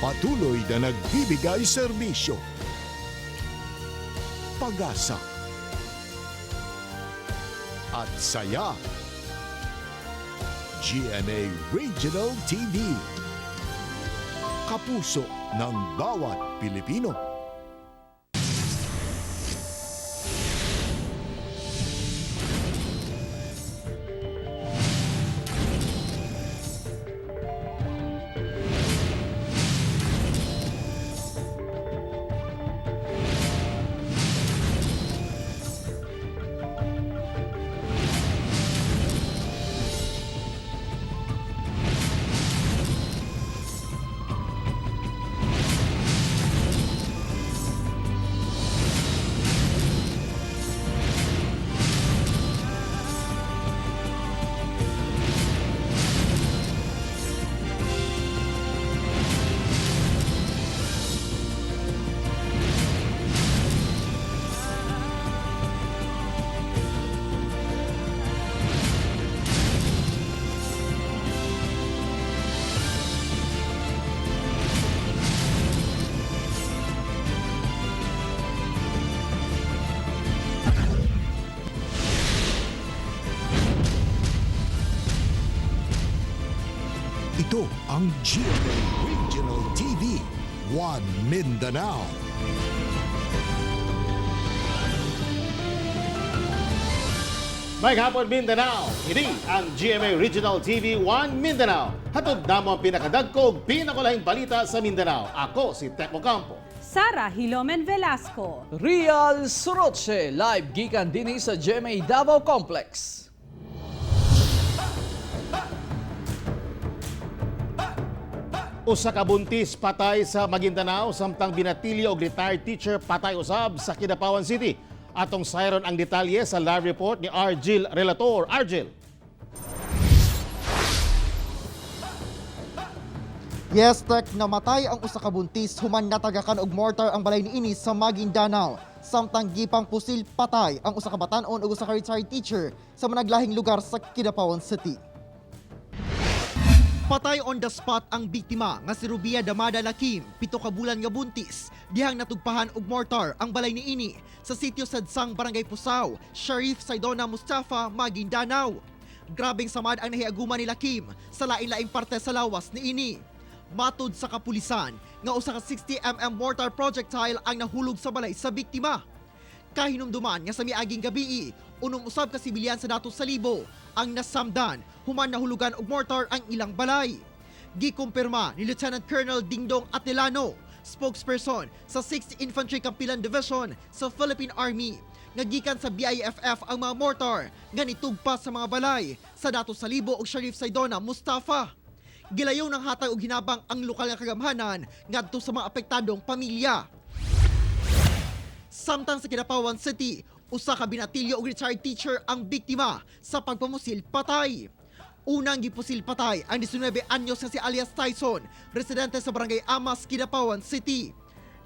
Patuloy na nagbibigay serbisyo. Pag-asa at saya. GMA Regional TV. Kapuso ng bawat Pilipino. Ito ang GMA Regional TV, One Mindanao. May hapon Mindanao, ini ang GMA Regional TV 1 Mindanao. Hatod namo ang pinakadagkog, pinakulahing balita sa Mindanao. Ako si Tecmo Campo. Sara Hilomen Velasco. Real Suroche, live gikan dinhi sa GMA Davao Complex. Usa ka buntis patay sa Maguindanao samtang binatilyo og retired teacher patay usab sa Kidapawan City. Atong sayron ang detalye sa live report ni Argil Relator. Argil. Yes, Tek, namatay ang usa ka buntis human natagakan og mortar ang balay niini sa Maguindanao. Samtang gipang pusil patay ang usa ka batan-on ug usa ka retired teacher sa managlahing lugar sa Kidapawan City. Patay on the spot ang biktima nga si Rubia Damada Lakim, 7 ka bulan nga buntis. Dihang natugpahan og mortar ang balay niini sa sitio Sadsang Barangay Pusaw, Sharif Saidona Mustafa, Maguindanao. Grabeng samad ang nahiaguman ni Lakim sa lain-laing parte sa lawas niini. Matud sa kapulisan nga usa ka 60mm mortar projectile ang nahulog sa balay sa biktima. Kahinumduman nga sa miaging gabi, unong usab ka sibilyan sa datos sa Libo ang nasamdan human nahulugan og mortar ang ilang balay. Gikumpirma ni Lieutenant Colonel Dingdong Atilano, spokesperson sa 6th Infantry Kampilan Division sa Philippine Army, nga gikan sa BIFF ang mga mortar nga nitugpa sa mga balay sa datos sa Libo ug Sharif Saidona Mustafa. Gilayaw ng hatag og hinabang ang lokal nga kagamhanan ngadto sa mga apektadong pamilya. Samtang sa Kidapawan City, usa ka binatilyo og retired teacher ang biktima sa pagpamusil patay. Unang gipusil patay ang 19 anyos nga si alias Tyson, residente sa Barangay Amas, Kidapawan City.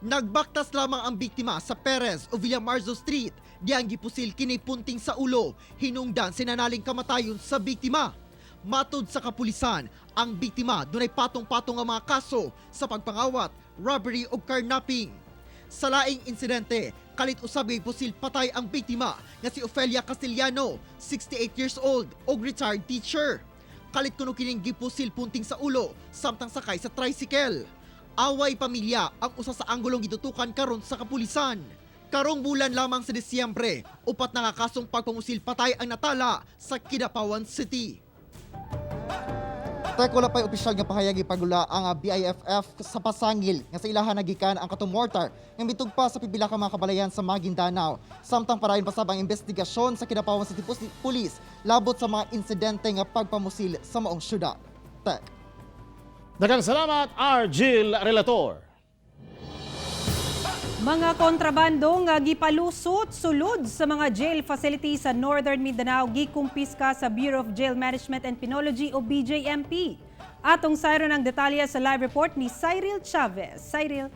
Nagbaktas lamang ang biktima sa Perez o Villamarzo Street, diyang gipusil kini punting sa ulo, hinungdan sinanaling kamatayon sa biktima. Matud sa kapulisan, ang biktima dunay patong-patong nga mga kaso sa pagpangawat, robbery o carnapping. Sa laing insidente, kalit usab pusil patay ang biktima nga si Ofelia Castellano, 68 years old og retired teacher. Kalit kuno kining gipusil punting sa ulo samtang sakay sa tricycle. Away pamilya ang usa sa anggulong gitutukan karon sa kapulisan. Karong bulan lamang sa Disyembre, 4 na nga kasong pagpamusil patay ang natala sa Kidapawan City. Tek, wala pa'y opisyal nga pahayag ipagula ang BIFF sa pasangil nga sa ilahan nagikan ang katong mortar nga mitugpa sa pipila ka mga kabalayan sa Maguindanao. Samtang parayon pasab ang investigasyon sa Kidapawan City Police labot sa mga insidente nga pagpamusil sa maong syudad. Tek. Daghang salamat, Argil Relator. Mga kontrabando nga gipalusot sulod sa mga jail facilities sa Northern Mindanao gikumpiska sa Bureau of Jail Management and Penology o BJMP. Atong sayron ang detalye sa live report ni Cyril Chavez. Cyril.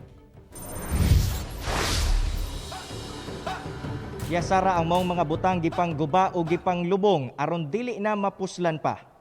Yasara ang maong mga butang gipang guba o gipang lubong aron dili na mapuslan pa.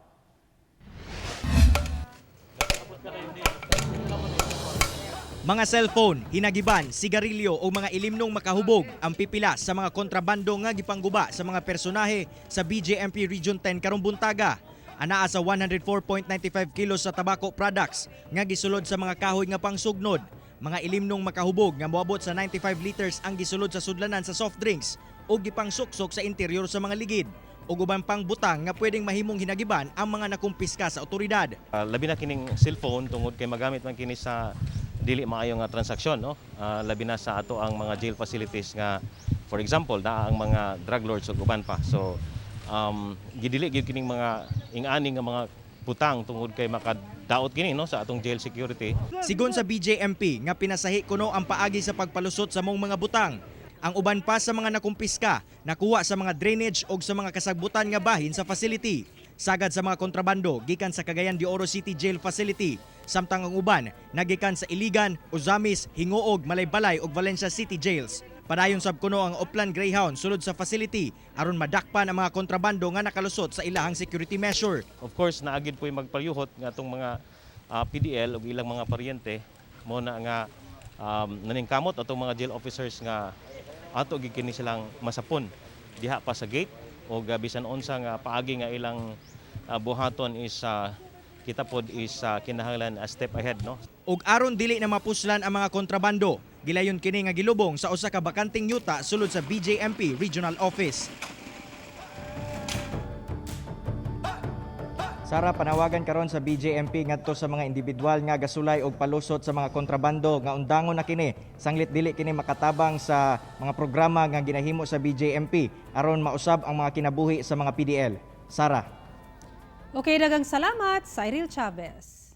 Mga cellphone, hinagiban, sigarilyo o mga ilimnong makahubog ang pipila sa mga kontrabando nga gipangguba sa mga personahe sa BJMP Region 10 karong buntaga. Anaa sa 104.95 kilos sa tobacco products nga gisulod sa mga kahoy nga pangsugnod. Mga ilimnong makahubog nga moabot sa 95 liters ang gisulod sa sudlanan sa soft drinks o gipangsuksok sa interior sa mga ligid. O uban pang butang nga pwedeng mahimong hinagiban ang mga nakumpiska sa otoridad. Labi na kining cellphone tungod kay magamit man kini sa dili maayo nga transaksyon, no? Labi na sa ato ang mga jail facilities nga for example naa ang mga drug lords ug uban pa. So gidili gyud kining mga ing-ani nga mga butang tungod kay makadaot kini no sa atong jail security. Sigon sa BJMP nga pinasahi kuno ang paagi sa pagpalusot sa mong mga butang. Ang uban pa sa mga nakumpiska nakuha sa mga drainage o sa mga kasagbutan nga bahin sa facility. Sagad sa mga kontrabando gikan sa Cagayan de Oro City Jail Facility. Samtang ang uban nagikan sa Iligan, Ozamis, Hingoog, Malaybalay ug Valencia City Jails. Padayon sab kuno ang Upland Greyhound sulod sa facility aron madakpan ang mga kontrabando nga nakalusot sa ilahang security measure. Of course naagid po'y magpayuhot nga atong mga PDL ug ilang mga paryente mo na nga naningkamot atong mga jail officers nga ato gid kini silang masapon diha pa sa gate o bisan unsa nga paagi nga ilang buhaton is kita pod is kinahanglan a step ahead, no. Ug aron dili na mapuslan ang mga kontrabando, gilayon kini nga gilubong sa usa ka bakanting yuta sulod sa BJMP Regional Office. Sara, panawagan karon sa BJMP ngadto sa mga individual nga gasulay og palusot sa mga kontrabando nga undangon na kini sanglit dili kini makatabang sa mga programa nga ginahimo sa BJMP aron mausab ang mga kinabuhi sa mga PDL. Sara. Okay, dagang salamat, Cyril Chavez.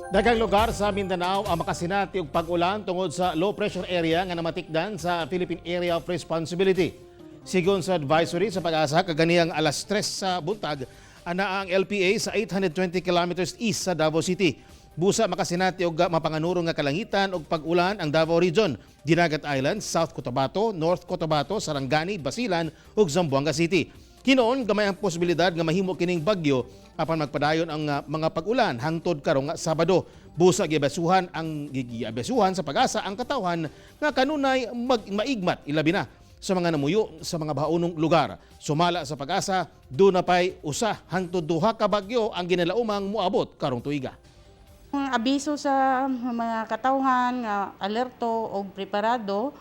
Daghang lugar sa Mindanao ang makasinati og pag-ulan tungod sa low pressure area nga namatikdan sa Philippine Area of Responsibility. Sigon sa advisory sa pag-asa kaganiyang alas 3 sa buntag, ana ang LPA sa 820 kilometers east sa Davao City. Busa makasinati og mapanganuro nga kalangitan og pag-ulan ang Davao Region, Dinagat Island, South Cotabato, North Cotabato, Sarangani, Basilan ug Zamboanga City. Hinoon gamay ang posibilidad nga mahimo kining bagyo apan magpadayon ang mga pag-ulan hangtod karong Sabado. Busa giabesuhan sa pag-asa ang katawhan nga kanunay maigmat ilabi na sa mga namuyo sa mga bahaunong lugar. Sumala sa pag-asa, doon na pa'y usa hangtod duha ka bagyo ang ginalaumang muabot karong tuiga. Ang abiso sa mga katawhan nga alerto o preparado,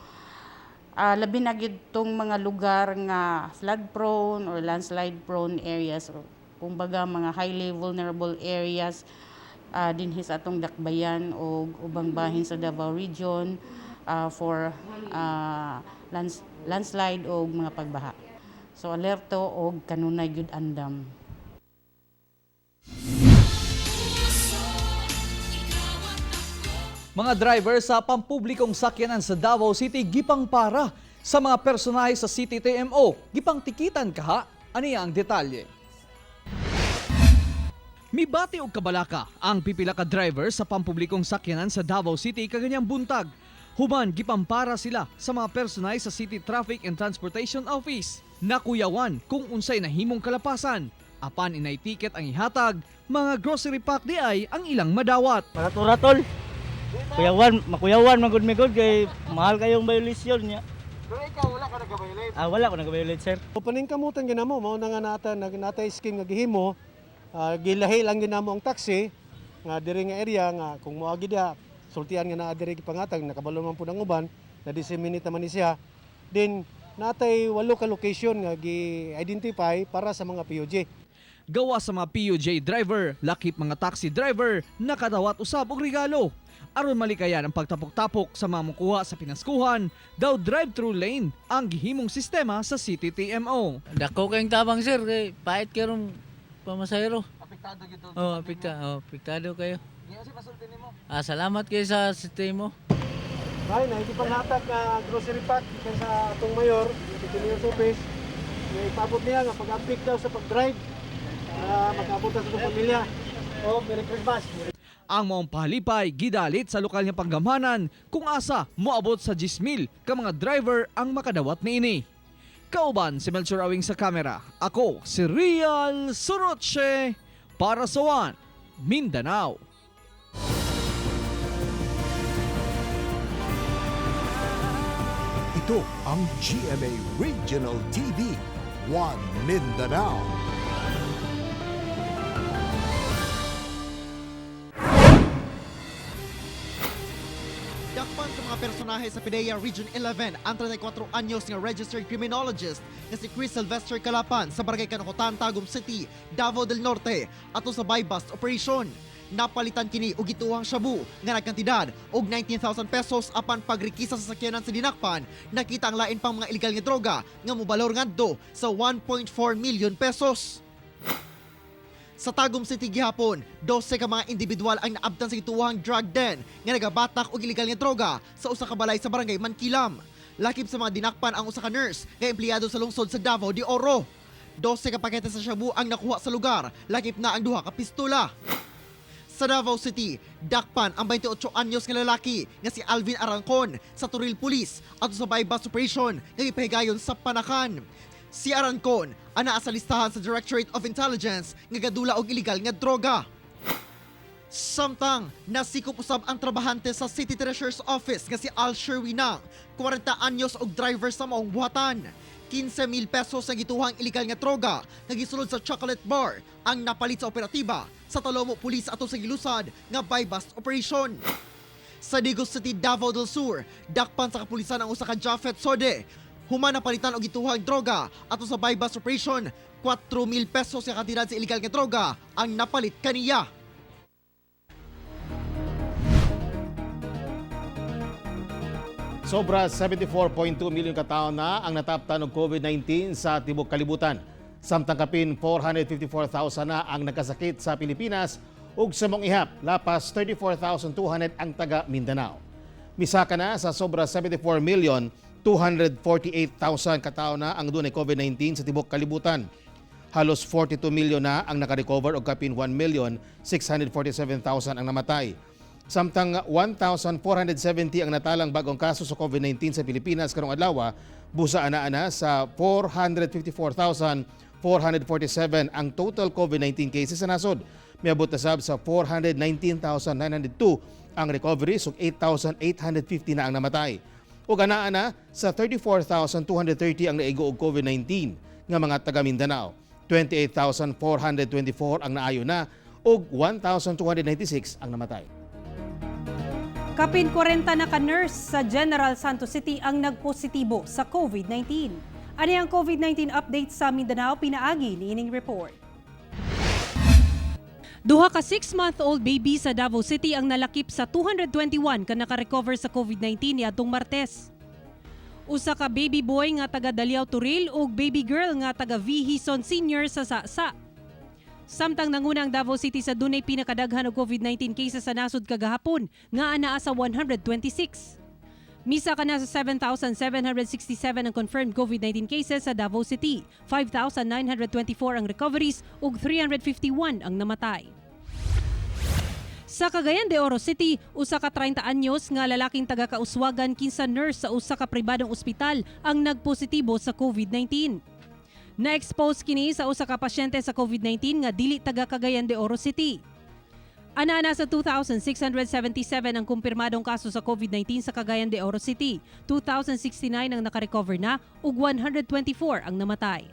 labi na gid tong mga lugar nga flood prone or landslide prone areas or kumbaga mga highly vulnerable areas dinhi sa atong dakbayan o ubang bahin sa Davao Region for landslide o mga pagbaha. So alerto o kanunay gyud andam. Mga driver sa pampublikong sakyanan sa Davao City gipang para sa mga personahe sa City TMO. Gipang tikitan kaha, aniya ang detalye. Mibati og kabalaka ang pipila ka driver sa pampublikong sakyanan sa Davao City kaganyang buntag. Human gipampara sila sa mga personahe sa City Traffic and Transportation Office. Nakuyawan kung unsay nahimong kalapasan. Apan inay ticket ang ihatag, mga grocery pack di ay ang ilang madawat. Ratol. Makuyawan magud kay mahal kayong violation niya. Pero ikaw wala ka nag-violate? Wala ko nag-violate, sir. Paningkamutan ginamo mao na nga natay scheme nga gihimo. Gilahi lang ginamo ang taxi nga diri nga area nga kung moagi dia sultian nga naa diri pangatag nakabalo man pud ang uban na disseminate naman ni siya. Then natay 8 ka location nga gi-identify para sa mga POJ. Gawa sa mga POJ driver, lakip mga taxi driver, nakadawat usab og regalo. Aron malikayan ang pagtapok-tapok sa mga mukuha sa pinaskuhan, daw drive-thru lane ang gihimong sistema sa City TMO. Dako kayong tabang sir, kay pahit kayo ng pamasahero. Apektado gito. Apektado kayo. Salamat kayo sa sistema mo. Ay, hindi pa natak grocery pack sa atong mayor, sa mayor's office. Ipabot niya nga pag-ampik daw sa pag-drive. Mag-abot sa itong pamilya. Merry Christmas. Ang maong pahalipay gidalit sa lokal nga panggamanan kung asa moabot sa 10,000 ka mga driver ang makadawat niini. Kauban si Melchor Awing sa kamera. Ako si Real Soroche para sa One Mindanao. Ito ang GMA Regional TV, One Mindanao. Dakpan sa mga personahe sa PDEA Region 11 ang 34 anyos nga registered criminologist nga si Chris Sylvester Calapan sa Barangay Kanakutan, Tagum City, Davao del Norte ato sa buy-bust operation. Napalitan kini og gituhang shabu nga nagkantidad og 19,000 pesos apan pagrikisa sa sakyanan sa dinakpan. Nakita ang lain pang mga illegal nga droga nga mobalor ngadto sa 1.4 million pesos. Sa Tagum City gihapon, 12 ka mga individual ang naabtan sa gituhang drug den nga nagabatak og illegal nga droga sa usa ka balay sa Barangay Mankilam. Lakip sa mga dinakpan ang usa ka nurse nga empleyado sa lungsod sa Davao de Oro. 12 ka pakete sa shabu ang nakuha sa lugar, lakip na ang duha ka pistola. Sa Davao City, dakpan ang 28 anyos nga lalaki nga si Alvin Arancon sa Turil Police at sa buy-bust operation nga ipahigayon sa Panakan. Si Arancon ana sa listahan sa Directorate of Intelligence nga gadula og illegal nga droga. Samtang nasikop usab ang trabahante sa City Treasurer's Office nga si Al Sherwinang, 40 anyos og driver sa maong buhatan. 15,000 pesos sa gituhang illegal nga droga nga gisulod sa chocolate bar ang napalit sa operatiba sa Talomo Police ato sa gilusad nga buy-bust operation. Sa Digos City, Davao del Sur, dakpan sa kapulisan ang usa ka Jafet Sode. Human napalitan og gituhang droga ato sa buy-bust operation. 4,000 pesos sa kantidad sa illegal nga droga ang napalit kaniya. Sobra 74.2 milyon katao na ang nataptan ng COVID-19 sa tibok kalibutan. Samtang kapin 454,000 na ang nagkasakit sa Pilipinas ug sa mong ihap, lapas 34,200 ang taga Mindanao. Misaka na sa sobra 74 milyon 248,000 katao na ang dunay COVID-19 sa tibok kalibutan. Halos 42 milyon na ang nakarecover ug kapin 1 milyon 647,000 ang namatay. Samtang 1,470 ang natalang bagong kaso sa COVID-19 sa Pilipinas karong adlaw, busa ana sa 454,447 ang total COVID-19 cases sa nasod. Miabot na sab sa 419,902 ang recoveries ug 8,850 na ang namatay. Ug ana sa 34,230 ang naigo og COVID-19 nga mga taga Mindanao. 28,424 ang naayo na ug 1,296 ang namatay. Kapin 40 na ka-nurse sa General Santos City ang nagpositibo sa COVID-19. Ano ang COVID-19 update sa Mindanao? Pinaagi ni ining report. Duha ka 6-month-old baby sa Davao City ang nalakip sa 221 ka naka-recover sa COVID-19 niadtong Martes. Usa ka baby boy nga taga Daliao Turil ug baby girl nga taga Vihison Senior sa Sasa. Samtang nanguna ang Davao City sa dunay pinakadaghan og COVID-19 cases sa nasod kagahapon nga anaa sa 126. Misa ka na sa 7,767 ang confirmed COVID-19 cases sa Davao City, 5,924 ang recoveries ug 351 ang namatay. Sa Cagayan de Oro City, usa ka 30 anyos nga lalaking taga-Kauswagan kinsa nurse sa usa ka pribadong ospital ang nagpositibo sa COVID-19. Na-expose kini sa usa ka pasyente sa COVID-19 nga dili taga Cagayan de Oro City. Ana sa 2,677 ang kumpirmadong kaso sa COVID-19 sa Cagayan de Oro City, 2,069 ang nakarecover na ug 124 ang namatay.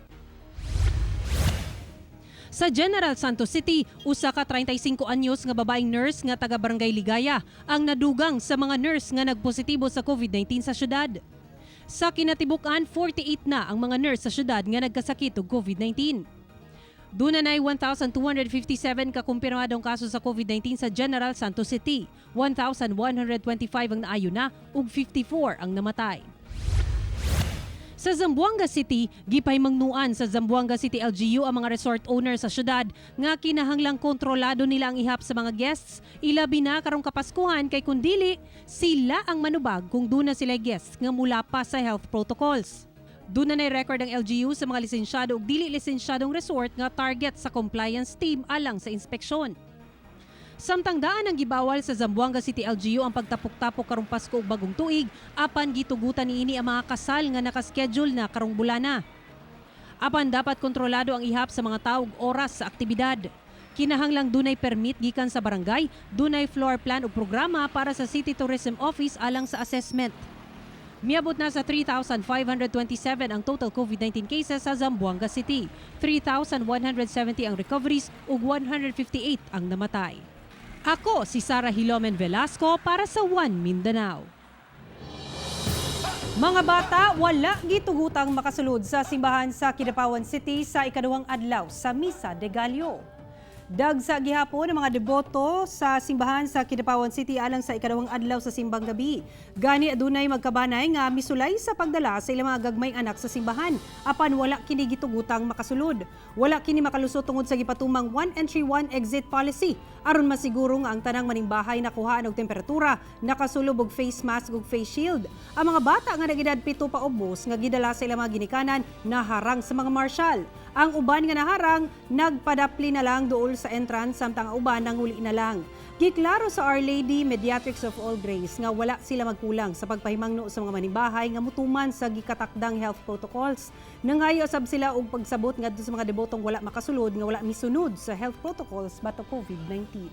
Sa General Santos City, usa ka 35 anyos nga babaeng nurse nga taga Barangay Ligaya ang nadugang sa mga nurse nga nagpositibo sa COVID-19 sa syudad. Sa kinatibukan, 48 na ang mga nurse sa syudad nga nagkasakit og COVID-19. Dunay 1,257 ka kumpirmadong kaso sa COVID-19 sa General Santos City, 1,125 ang naayo na ug 54 ang namatay. Sa Zamboanga City, gipahimangnuan sa Zamboanga City LGU ang mga resort owners sa syudad nga kinahanglang kontrolado nila ang ihap sa mga guests, ilabi na karong Kapaskuhan kay kundili sila ang manubag kung duna sila guests nga mula pa sa health protocols. Duna nay record ang LGU sa mga lisensyado ug dili lisensyadong resort nga target sa compliance team alang sa inspeksyon. Samtang daan ang gibawal sa Zamboanga City LGU ang pagtapok-tapok karong Pasko ug bagong tuig, apan gitugutan niini ang mga kasal nga nakaschedule na karong bulana. Apan dapat kontrolado ang ihap sa mga tawo ug oras sa aktibidad. Kinahanglang dunay permit gikan sa barangay, dunay floor plan o programa para sa City Tourism Office alang sa assessment. Miabot na sa 3,527 ang total COVID-19 cases sa Zamboanga City. 3,170 ang recoveries ug 158 ang namatay. Ako si Sarah Hilomen Velasco para sa One Mindanao. Mga bata, wala gitugutang makasulod sa simbahan sa Kidapawan City sa ikaduhang adlaw sa Misa de Gallo. Dagsa gihapon ang mga deboto sa simbahan sa Kidapawan City alang sa ikaduhang adlaw sa simbang gabi. Gani adunay magkabanay nga misulay sa pagdala sa ilang mga gagmayng anak sa simbahan apan wala kini gitugutang makasulod. Wala kini makalusot tungod sa gipatumang 1 entry 1 exit policy aron masiguro nga ang tanang manimbahay nakuhaan og temperatura, nakasulog og face mask ug face shield. Ang mga bata nga nagedad 7 pa ubos nga gidala sa ilang mga ginikanan naharang sa mga marshal. Ang uban nga naharang, nagpadapli na lang dool sa entrance samtang ang uban nanguli na lang. Giklaro sa Our Lady Mediatrix of All Grace nga wala sila magkulang sa pagpahimangno sa mga manimbahay nga mutuman sa gikatakdang health protocols. Nangayo sab sila og pagsabot ngadto sa mga debotong wala makasulod nga wala misunod sa health protocols batok COVID-19.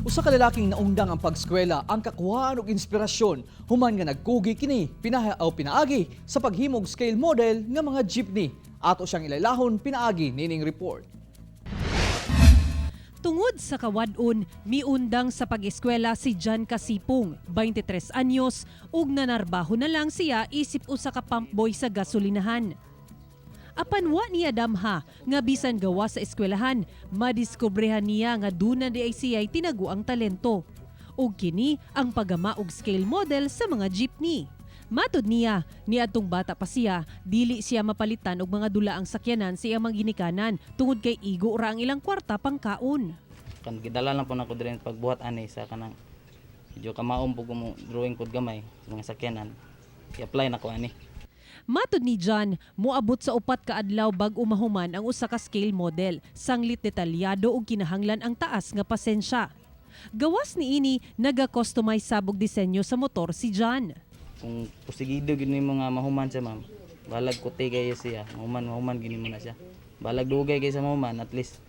Usa ka lalaking naungdang ang pagskwela ang kakuhaan og inspirasyon human nga nagkugi kini pinaagi sa paghimog scale model nga mga jeepney. Ato siyang ilalahon pinaagi nining report. Tungod sa kawadon, miundang sa pag-eskwela si John Kasipong, 23 anyos, ug nanarbaho na lang siya isip usa ka pump boy sa gasolinahan. Apan wa niya damha nga bisan gawa sa eskwelahan, madiskobrehan niya nga duna di ay siya'y tinaguang talento. Ug kini ang paggama og scale model sa mga jeepney. Matud niya, niadtong bata pa siya, dili siya mapalitan og mga dula ang sakyanan sa iyang mga ginikanan tungod kay igo ra ang ilang kwarta pangkaon. Kan gidala lang po nako dire pagbuhat ani sa kanang medyo kamaom po mo drawing pod gamay sa mga sakyanan. I-apply nako ani. Matud ni John, moabot sa 4 ka adlaw bag-o mahuman ang usa ka scale model, sanglit detalyado ug kinahanglan ang taas nga pasensya. Gawas ni ini naga-customize sabog disenyo sa motor si John. Kung pusigido gid nimo nga mahuman siya ma'am, balag kuti kayo siya, mahuman gini mo na siya. Balag dugay kay sa mahuman at least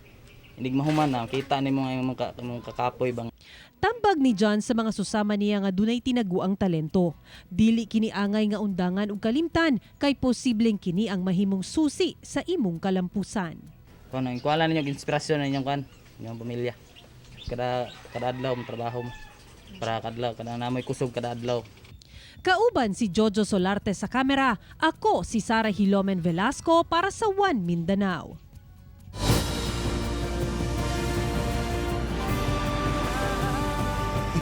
hindi mahuman na kita nimo nga imong kakapoy bang. Tambag ni John sa mga susama niya nga dunay tinaguang talento. Dili kini angay nga undangan ug kalimtan kay posibleng kini ang mahimong susi sa imong kalampusan. Kuno kuala ninyo inspirasyon ninyong kan, inyong pamilya. Kada adlaw mo trabaho mo. Para kadlaw kada namoy kusog kada adlaw. Kauban si Jojo Solarte sa kamera, ako si Sarah Hilomen Velasco para sa One Mindanao.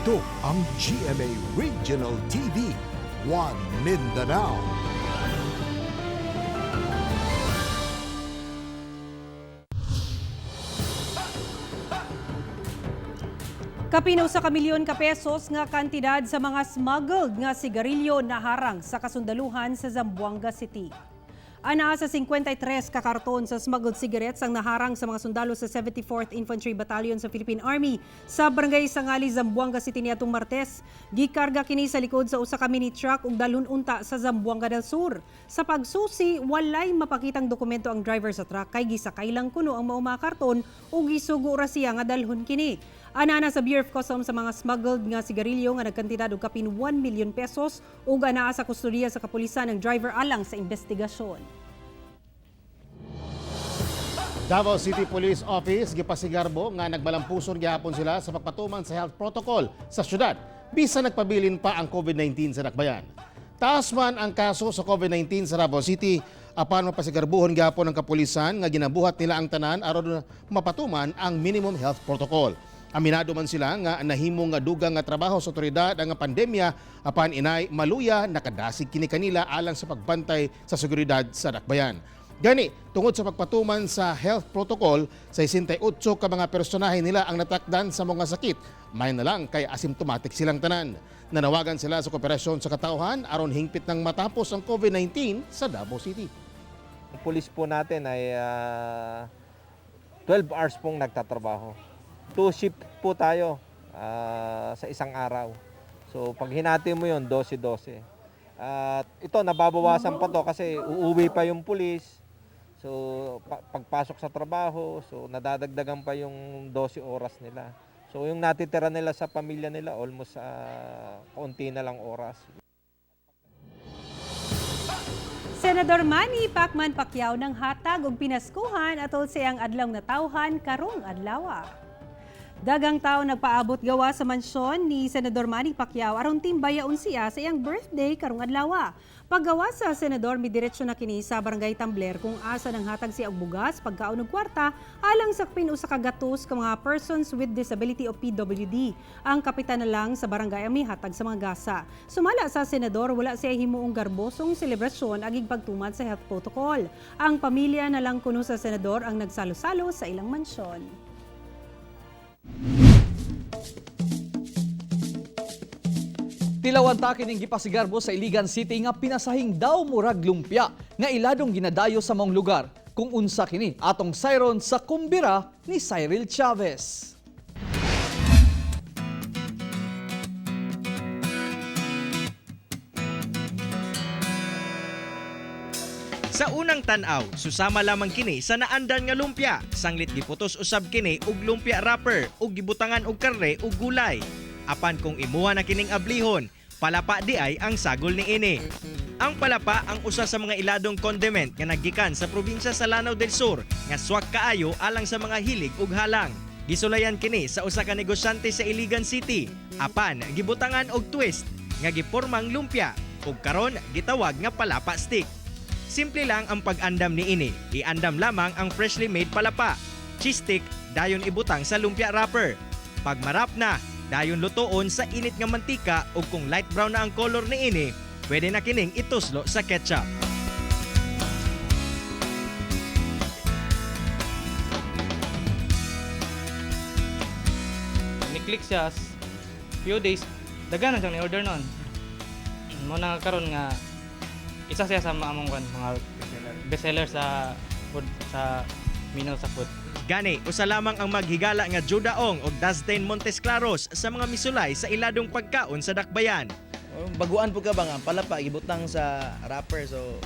Ito ang GMA Regional TV, One Mindanao. Kapinaw sa kamilyon ka pesos nga kantidad sa mga smuggled nga sigarilyo naharang sa kasundaluhan sa Zamboanga City. Ana sa 53 ka karton sa smuggled cigarettes ang naharang sa mga sundalo sa 74th Infantry Battalion sa Philippine Army sa Barangay Sangali, Zamboanga City niadtong Martes. Gikarga kini sa likod sa usa ka mini truck ug dalhon unta sa Zamboanga del Sur. Sa pagsusi, walay mapakitang dokumento ang driver sa truck kay gisakay lang kuno ang mao mga karton ug gisugo ra siya nga dalhon kini. Ana sa Bureau of Customs sa mga smuggled nga sigarilyo nga nagkantidad og kapin 1 million pesos ug anaa sa kustodiya sa kapulisan ng driver alang sa investigasyon. Davao City Police Office gipasigarbo nga nagbalampuson gihapon sila sa pagpatuman sa health protocol sa syudad bisan nagpabilin pa ang COVID-19 sa Dakbayan. Taas man ang kaso sa COVID-19 sa Davao City, apan mapasigarbuhon gihapon ng kapulisan nga ginabuhat nila ang tanan aron mapatuman ang minimum health protocol. Aminado man sila nga nahimong nga dugang nga trabaho sa otoridad ang pandemya apan inay maluya nakadasig kini kanila alang sa pagbantay sa seguridad sa Dakbayan. Gani, tungod sa pagpatuman sa health protocol, sa 68 ka mga personahe nila ang natakdan sa mga sakit. May na lang kay asymptomatic silang tanan. Nanawagan sila sa kooperasyon sa katauhan aron hingpit ng matapos ang COVID-19 sa Davao City. Ang pulis po natin ay 12 hours pong nagtatrabaho. 2 shift po tayo sa isang araw. So pag hinati mo yun, 12-12. At ito nababawasan pa to kasi uuwi pa yung pulis. So pagpasok sa trabaho, so nadadagdagan pa yung 12 oras nila. So yung natitira nila sa pamilya nila, almost kaunti na lang oras. Senador Manny Pacman Pacquiao ng hatag og pinaskuhan atol siyang adlaw na tawhan karong adlaw. Dagang tao nagpaabot gawa sa mansyon ni Senador Manny Pacquiao aron timbayaon siya sa iyang birthday karong adlaw. Paggawa sa senador, midiretso na kini sa Barangay Tambler kung asa nang hatag siya og bugas, pagkaon og kwarta, alang sakpin usa ka gatos ka mga persons with disability o PWD. Ang kapitan na lang sa barangay ang mihatag sa mga gasa. Sumala sa senador, wala siya himuong garbosong selebrasyon agig pagtumad sa health protocol. Ang pamilya na lang kuno sa senador ang nagsalo-salo sa ilang mansyon. Tilawan ta kining gipasigarbo sa Iligan City nga pinasahing daw murag lumpia nga iladong ginadayo sa maong lugar. Kung unsa kini atong sayron sa kumbira ni Cyril Chavez. Sa unang tan-aw, susama lamang kini sa naandan nga lumpia. Sanglit giputos usab kini og lumpia wrapper ug gibutangan og karne ug gulay. Apan kung imuha na kining ablihon, palapa di ay ang sagol ni ini. Ang palapa ang usa sa mga iladong condiment nga naggikan sa probinsya sa Lanao del Sur nga swak kaayo alang sa mga hilig ug halang. Gisulayan kini sa usa ka negosyante sa Iligan City. Apan gibutangan og twist nga gipormang lumpia ug karon gitawag nga palapa stick. Simple lang ang pag-andam ni ini. Iandam lamang ang freshly made palapa. Cheese stick dayon ibutang sa lumpia wrapper. Pag marap na, dayon lutoon sa init nga mantika o kung light brown na ang color ni ini, pwede na kining ituslo sa ketchup. Ni-click siya few days, dagan na siyang ni-order noon. Muna karon nga isa siya sa mga bestseller sa food, sa menu sa food. Gani, usa lamang ang maghigala nga Judaong o Dustin Montes Claros sa mga misulay sa iladong pagkaon sa Dakbayan. Baguan po ka ba nga palapa gibutang sa wrapper, so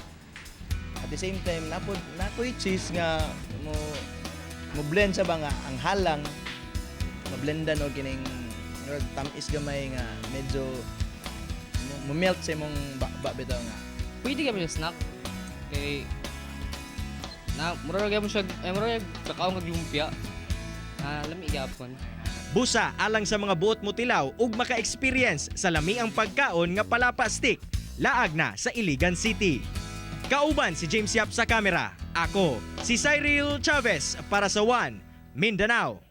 at the same time napoy cheese nga mo blend sa ba nga ang halang mablendan og kining tamis gamay nga medyo mo melt sa imong bakba bitaw nga. Pwede ka ba snack kay na murag gyapon siya murag kakaon kag lumpia. Lami gyapon. Busa alang sa mga buot mo tilaw ug maka-experience sa lami ang pagkaon nga palapa stick. Laag na sa Iligan City. Kauban si James Yap sa kamera. Ako si Cyril Chavez para sa One Mindanao.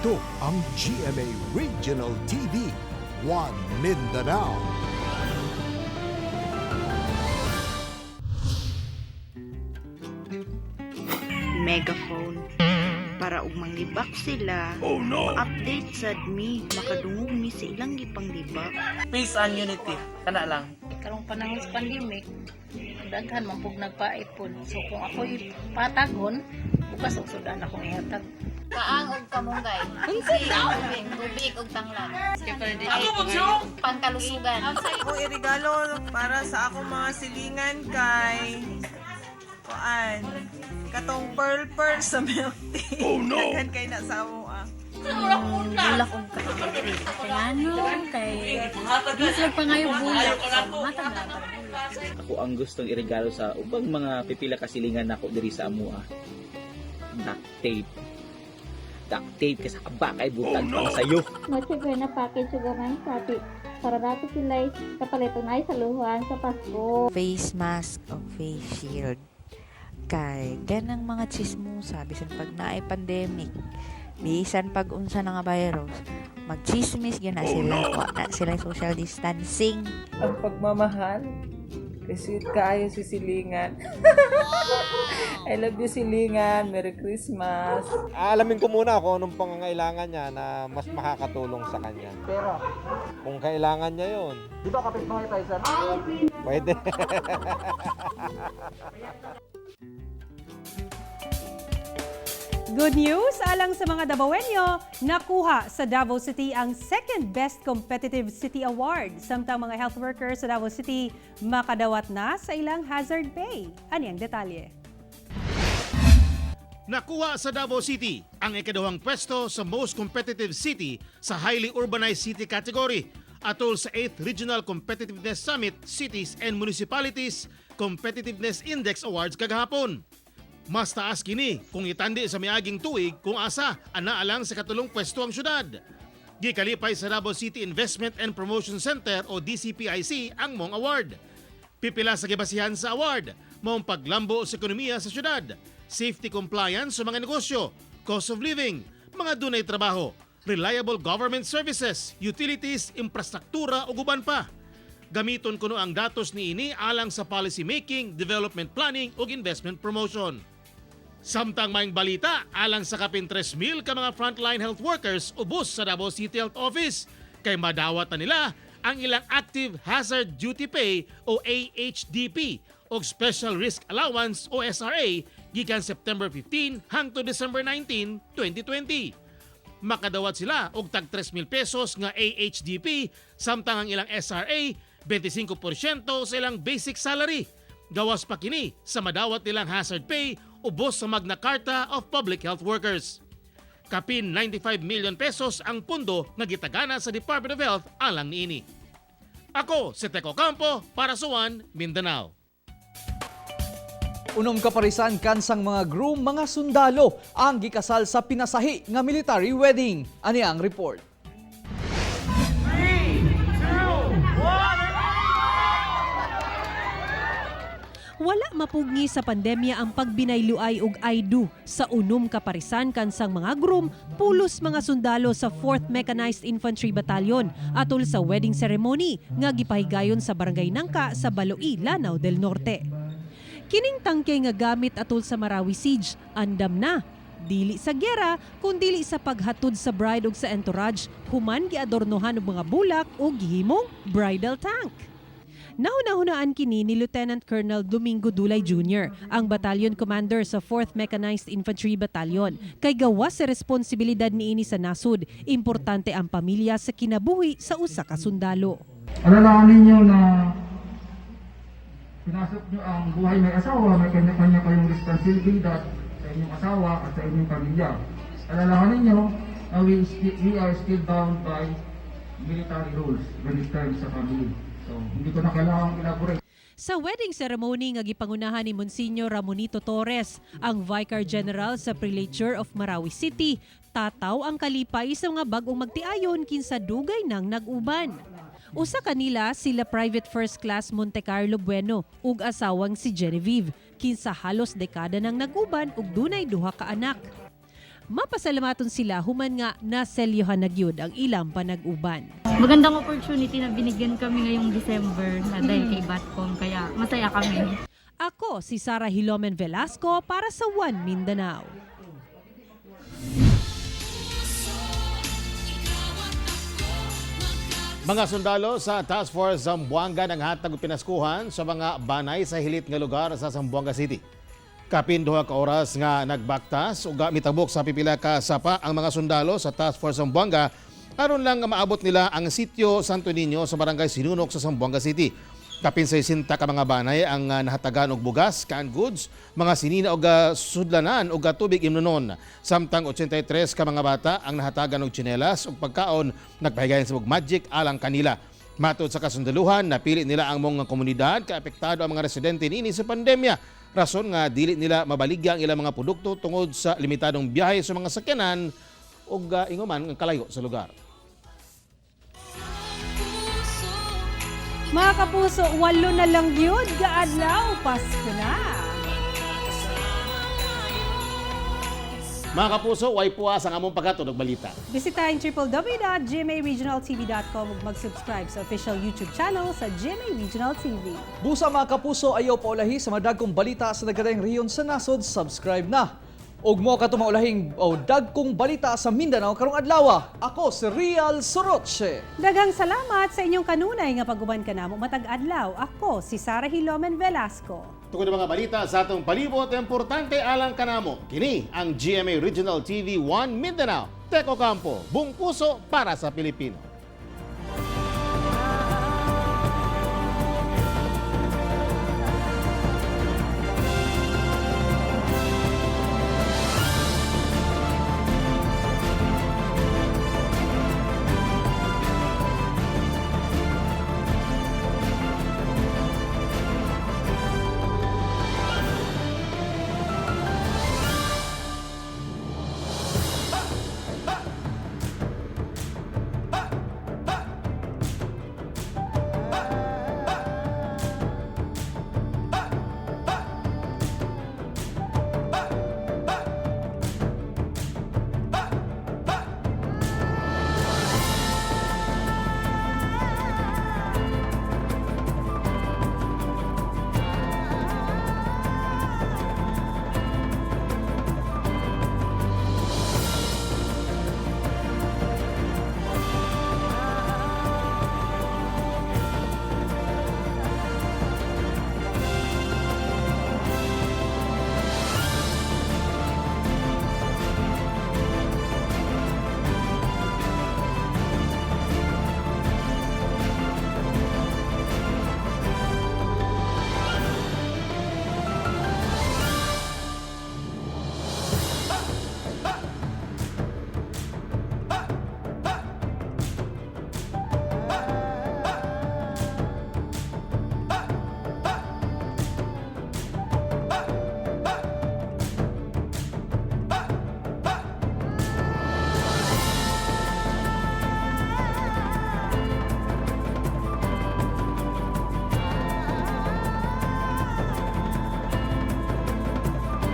Ito ang GMA Regional TV, One Mindanao. Megaphone para ug manglibak sila. Oh no! Ma-update sad mi, makadungog mi sa ilang gipanglibak. Peace and unity, kana lang. Karong panahon sa pandemic, daghan man pug nagpaipon. So kung ako'y patagon, bukas og sudan akong ihatag. Kaang og kamunggay. Tubig og tanglan. Pangkalusugan. Ako irigalo para sa akong mga silingan kay katong pearl sa milk tea. Oh no! Daghan kay na sa amo Bulak og kakabit. Kaya kay bisag pa ngayon bulak. Matag na Ako ang gustong irigalo sa ubang mga pipila ka silingan nako diri sa amo duct tape. Duct tape kasi kaba kay butang pang sayo. Matibay na package sa gamay sabi para rato sila kapaliton ay saluhan sa Pasko. Face mask o face shield. Kay ganang mga chismosa bisan pag naay pandemic, bisan pag unsa na nga virus, magchismis gyud na sila, na sila social distancing. Ang pagmamahal kasi kaayo si silingan. I love you silingan. Merry Christmas. Alamin ko muna kung anong pangangailangan niya na mas makakatulong sa kanya. Pero Kung kailangan niya yon. di ba kapit mga tayo sa Pwede. Good news alang sa mga Davaoenyo, nakuha sa Davao City ang second best competitive city award. Samtang mga health workers sa Davao City makadawat na sa ilang hazard pay. Anyang detalye? Nakuha sa Davao City ang ikadawang pwesto sa most competitive city sa highly urbanized city category atol sa 8th Regional Competitiveness Summit Cities and Municipalities Competitiveness Index Awards kagahapon. Mas taas kini kung itandi sa miaging tuig kung asa anaalang sa katulong pwesto ang syudad. Gikalipay sa Davao City Investment and Promotion Center o DCPIC ang mong award. Pipila sa gibasihan sa award, maong paglambo sa ekonomiya sa syudad, safety compliance sa mga negosyo, cost of living, mga dunay trabaho, reliable government services, utilities, infrastruktura o guban pa. Gamiton kuno ang datos niini alang sa policy making, development planning ug investment promotion. Samtang maing balita alang sa kapin 3,000 ka mga frontline health workers ubos sa Davao City Health Office kay madawat na nila ang ilang Active Hazard Duty Pay o AHDP o Special Risk Allowance o SRA gikan September 15 hangtod December 19, 2020. Makadawat sila og tag 3,000 pesos nga AHDP samtang ang ilang SRA 25% sa ilang basic salary. Gawas pa kini sa madawat nilang hazard pay ubos sa Magna Carta of Public Health Workers. Kapin 95 million pesos ang pundo nga gitagana sa Department of Health alang niini. Ako si Teco Campo para sa One Mindanao. Unom kaparisan kansang mga groom, mga sundalo ang gikasal sa pinasahi nga military wedding. Ani ang report. Wala mapugni sa pandemya ang pagbinayluay og aydu sa unom kaparisan kansang mga groom pulos mga sundalo sa 4th Mechanized Infantry Battalion atol sa wedding ceremony nga gipahigayon sa Barangay Nangka sa Baloi, Lanao del Norte. Kining tangkay nga gamit atol sa Marawi Siege andam na. Dili sa gera kundi sa paghatod sa bride ug sa entourage human giadornohan og mga bulak o gihimong bridal tank. Nauna-hunaan kini ni Lieutenant Colonel Domingo Dulay Jr., ang battalion commander sa 4th Mechanized Infantry Battalion. Kay gawas sa responsibilidad niini sa nasud, importante ang pamilya sa kinabuhi sa usa ka sundalo. Alalahanin ninyo na pinasok nyo ang buhay may asawa, may kanya-kanya kayong responsibilidad sa inyong asawa at sa inyong pamilya. Alalahanin ninyo na we are still bound by military rules when it comes sa family. So, hindi ko na kailangang elaborate. Sa wedding ceremony nga gipangunahan ni Monsignor Ramonito Torres, ang Vicar General sa Prelature of Marawi City, tataw ang kalipay sa mga bag-ong magtiayon kinsa dugay nang nag-uban. Usa kanila sila Private First Class Monte Carlo Bueno ug asawang si Genevieve, kinsa halos dekada nang nag-uban ug dunay duha ka anak. Mapasalamaton sila human nga naselyohan na gyud ang ilang panag-uban. Magandang opportunity na binigyan kami ngayong December na dahil kay Batcom, kaya masaya kami. Ako si Sara Hilomen Velasco para sa One Mindanao. Mga sundalo sa Task Force Zamboanga nanghatag og pinaskuhan sa mga banay sa hilit nga lugar sa Zamboanga City. Kapin duha ka oras nga nagbaktas ug mitabok sa pipila ka sapa ang mga sundalo sa Task Force Zamboanga aron lang nga maabot nila ang sitio Santo Niño sa Barangay Sinunok sa Zamboanga City. Kapin 60 ka mga banay ang nahatagan og bugas, canned goods, mga sinina og sudlanan og tubig imnonon. Samtang 83 ka mga bata ang nahatagan og tsinelas ug pagkaon nagpahigayon sa magic alang kanila. Matod sa kasundaluhan, napili nila ang mga komunidad ka apektado ang mga residente niini sa pandemya. Rason nga dili nila mabaligya ang ilang mga produkto tungod sa limitadong biyahe sa mga sakyanan ug inguman ang kalayo sa lugar. Mga kapuso, 8 na lang yun, gaadlaw, Pasko na. Mga kapuso, way puwas ang among paghatod og balita. Bisitahin www.gmaregionaltv.com ug mag-subscribe sa official YouTube channel sa GMA Regional TV. Busa mga kapuso, ayaw paulahi sa madagkong balita sa daghang rehiyon sa nasod, subscribe na. Ug mo ka tumaulahing o dagkong balita sa Mindanao karong adlaw. Ako si Real Soroche. Daghang salamat sa inyong kanunay nga pag-uban kanamo matag adlaw. Ako si Sarah Hilomen Velasco. Tungod mga balita sa atong palibot, importante alang kanamo. Kini ang GMA Regional TV 1 Mindanao. Teko Campo, buong puso para sa Pilipino.